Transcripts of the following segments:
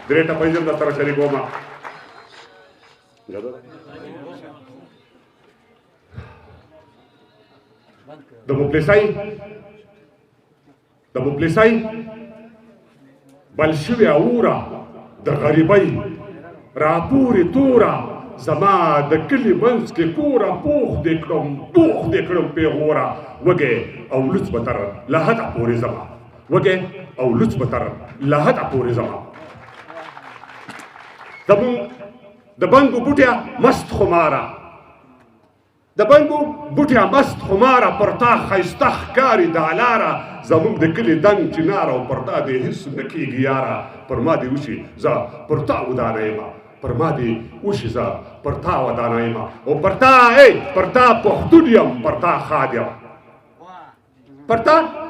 درې ټپه ژم در سره شریکومه د مفلسۍ بل شوې اوره د غریبۍ راپورې توره زما د کلي منځ کې کوره پوخ دې کړم پیغوره وږی او لوڅ به تر لحده پورې زما وږی او لوڅ به تر لحده پورې زما زمونږ د بنګو بوټیا مست خماره پر تا ښایسته ښکاري دا لاره زمونږ د کلي دنګ چناره او پر تا دې هېڅ نه کېږي یاره پر ما دې وشي زه پر تا ودانه یمه پر ما دې وشي زه پر تا ودانه یمه او پر تا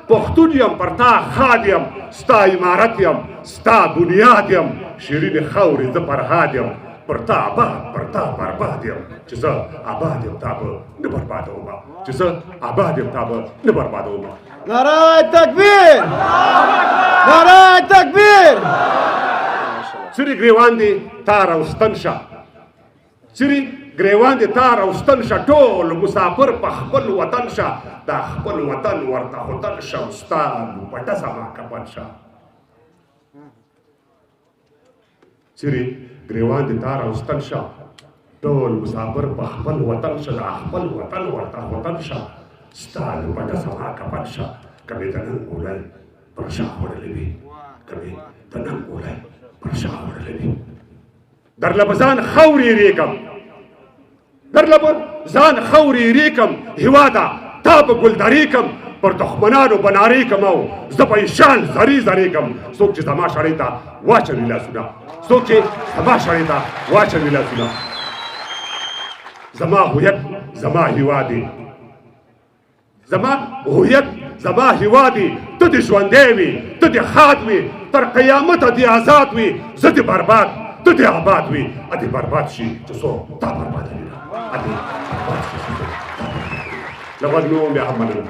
پښتون یم پر تا ښاد یم ستا عمارت یم ستا بنیاد یم شیرین خاورې زه فرهاد یم پر تا برباد یم چې زه آباد یم تا به نه بربادومه نعره تکبیر سری ګریوان دې تار او ستن شه ټول مسافر په خپل وطن شه دا خپل وطن ورته هوتن شه او ستا لوپټه زما کفن شه سری ګریوان دې تار او ستن شه ټول مسافر په خپل وطن شه دا خپل وطن ورته هوتن شه ستا لوپټه زما کفن شه کمې د نن ګولۍ پر شا خوړلې وي درله به ځان خورې ریکم هېواده تا به ګلدرې کم پر دښمنانو به نارې کم او زه به یې شان زرې کم څوک چې زما شړۍ ته واچوي لاسونه زما هویت زما هیواد دی ته دې ژوندی وي ته دې ښاد وي تر قیامته دې آزاد وي زه دې برباد ته دې آباد وي ادې برباد شي چې څوک تا بربادوي لغږ نوم بیا هم مننه